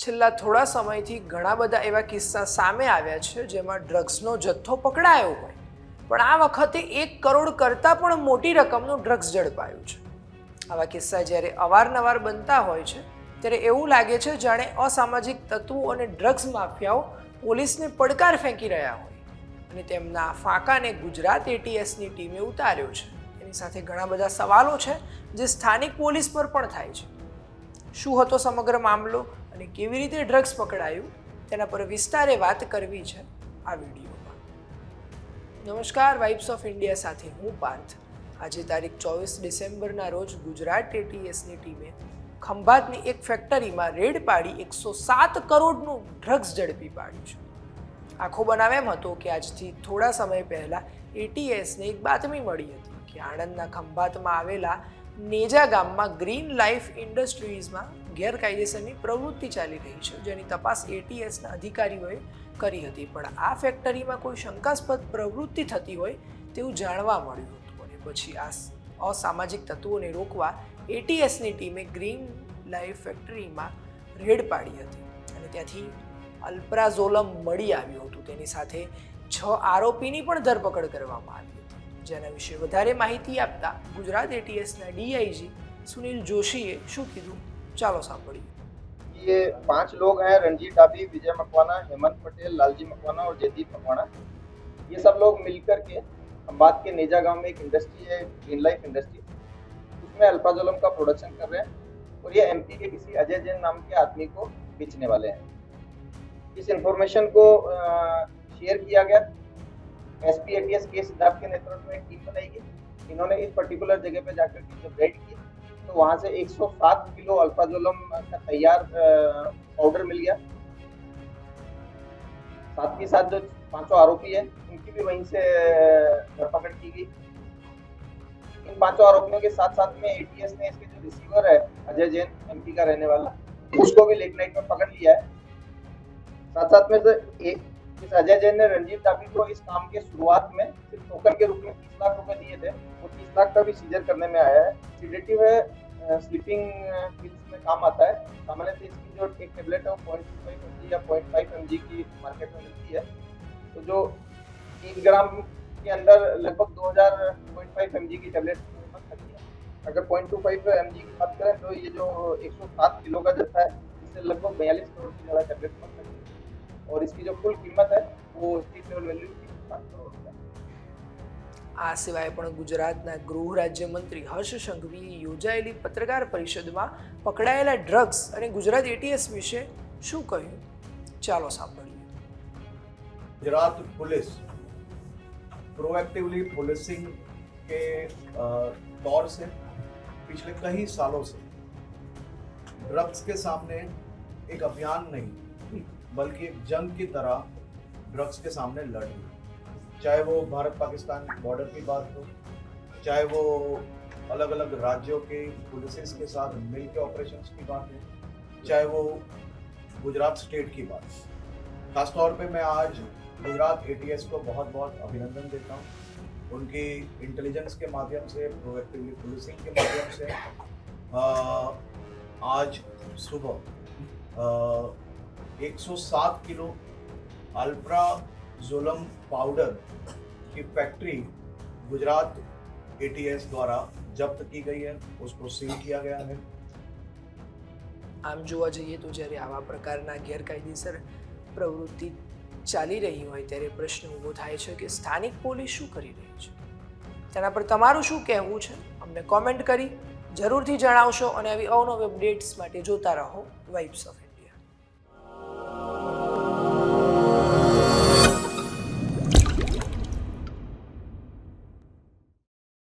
છેલ્લા થોડા સમયથી ઘણા બધા એવા કિસ્સા સામે આવ્યા છે જેમાં ડ્રગ્સનો જથ્થો પકડાયો હોય, પણ આ વખતે 1 કરોડ કરતાં પણ મોટી રકમનું ડ્રગ્સ ઝડપાયું છે. આવા કિસ્સા જ્યારે અવારનવાર બનતા હોય છે ત્યારે એવું લાગે છે જાણે અસામાજિક તત્વો અને ડ્રગ્સ માફિયાઓ પોલીસને પડકાર ફેંકી રહ્યા હોય અને તેમના ફાંકાને ગુજરાત એટીએસની ટીમે ઉતાર્યો છે. એની સાથે ઘણા બધા સવાલો છે જે સ્થાનિક પોલીસ પર પણ થાય છે. શું હતો સમગ્ર મામલો અને કેવી રીતે ડ્રગ્સ પકડાયું તેના પર વિસ્તારે વાત કરવી છે આ વિડીયોમાં. નમસ્કાર, વાઇબ્સ ઓફ ઇન્ડિયા સાથે હું પાર્થ. આજે તારીખ 24 ડિસેમ્બરના રોજ ગુજરાત એટીએસની ટીમે ખંભાતની એક ફેક્ટરીમાં રેડ પાડી 107 કરોડનું ડ્રગ્સ ઝડપી પાડ્યું છે. આખો બનાવ એમ હતો કે આજથી થોડા સમય પહેલાં એટીએસને એક બાતમી મળી હતી કે આણંદના ખંભાતમાં આવેલા નેજા ગામમાં ગ્રીન લાઈફ ઇન્ડસ્ટ્રીઝમાં ગેરકાયદેસરની પ્રવૃત્તિ ચાલી રહી છે, જેની તપાસ એટીએસના અધિકારીઓએ કરી હતી. પણ આ ફેક્ટરીમાં કોઈ શંકાસ્પદ પ્રવૃત્તિ થતી હોય તેવું જાણવા મળ્યું હતું અને પછી આ અસામાજિક તત્વોને રોકવા એટીએસની ટીમે ગ્રીન લાઈફ ફેક્ટરીમાં રેડ પાડી હતી અને ત્યાંથી અલ્પ્રાઝોલમ મળી આવ્યું હતું. તેની સાથે 6 આરોપીની પણ ધરપકડ કરવામાં આવી હતી. જેના વિશે વધારે માહિતી આપતા ગુજરાત એટીએસના ડીઆઈજી સુनील जोशीએ શું કીધું, ચાલો સાંભળીએ. ये 5 लोग हैं, रणजीत डाबी, विजय मकवाना, हेमंत पटेल, लालजी मकवाना और जयदीप मकवाना. ये सब लोग मिलकर के खंभात के नेजा गांव में एक इंडस्ट्री है, ग्रीन लाइफ इंडस्ट्री, उसमें अल्प्राजोलम का प्रोडक्शन कर रहे हैं और ये एमपी के किसी अजय जैन नाम के आदमी को बेचने वाले हैं. इस इंफॉर्मेशन को शेयर किया गया. एसपी एटीएस के सिद्धार्थ के नेतृत्व में एक टीम बनाई गई. इन्होंने इस पर्टिकुलर जगह पे जाकर के जब रेड की तो वहाँ से 107 किलो अल्प्राजोलम का तैयार पाउडर मिल गया. साथ ही साथ जो 5 आरोपी है उनकी भी वहीं से धरपकड़ की गई. इन 5 आरोपियों के साथ साथ में एटीएस ने इसके जो रिसीवर है अजय जैन एमपी का रहने वाला, उसको भी लेट नाइट में पकड़ लिया है. साथ साथ में से इस अजय जैन ने रंजीत डाबी को इस काम के शुरुआत में सिर्फ टोकन के रूप में 30 लाख रुपए दिए थे. वो 30 लाख का भी सीजर करने में आया है. सीडेटिव है, स्लीपिंग पिल्स में काम आता है. सामान्यतः इसकी जो एक टेबलेट है वो 0.25 mg या 0.5 mg की मार्केट में मिलती है. तो जो 1 ग्राम के अंदर लगभग 2000 mg की टेबलेट की कीमत लगती है. अगर 0.25 mg की बात करें तो ये जो 107 किलो का जत्था है इससे लगभग 42 करोड़ की ज़्यादा टेबलेट कीमत लगती है और इसकी जो कुल कीमत है वो स्टेट लेवल वैल्यू 5 करोड़ है. આ સિવાય પણ ગુજરાતના ગૃહ રાજ્યમંત્રી હર્ષ સંઘવીએ યોજાયેલી પત્રકાર પરિષદમાં પકડાયેલા ડ્રગ્સ અને ગુજરાત એટીએસ વિશે શું કહ્યું, ચાલો સાંભળીએ. गुजरात पुलिस प्रोएक्टिवली पुलिसिंग के दौर से पिछले कई सालों से ड्रग्स के सामने एक अभियान नहीं बल्कि एक जंग की तरह ड्रग्स के सामने लड़ रही है. चाहे वो भारत पाकिस्तान बॉर्डर की बात हो, चाहे वो अलग अलग राज्यों के पुलिस के साथ मिल के ऑपरेशंस की बात है, चाहे वो गुजरात स्टेट की बात. खास तौर पे मैं आज गुजरात एटीएस को बहुत बहुत अभिनंदन देता हूँ. उनकी इंटेलिजेंस के माध्यम से, प्रोएक्टिवली पुलिसिंग के माध्यम से आज सुबह 107 किलो अल्प्राजोलम पाउडर की फैक्ट्री गुजरात एटीएस द्वारा जब्त की गई है, उसको सील किया गया है. આમ જોવા જઈએ તો જ્યારે આવા પ્રકારના ગેરકાયદેસર પ્રવૃત્તિ ચાલી રહી હોય ત્યારે પ્રશ્ન ઊભો થાય છે કે સ્થાનિક પોલીસ શું કરી રહી છે. તેના પર તમારું શું કહેવું છે અમને કોમેન્ટ કરી જરૂરથી જણાવશો અને આવી અવનવી અપડેટ્સ માટે જોતા રહો વાઇબ્સ ઓફ ઇન્ડિયા.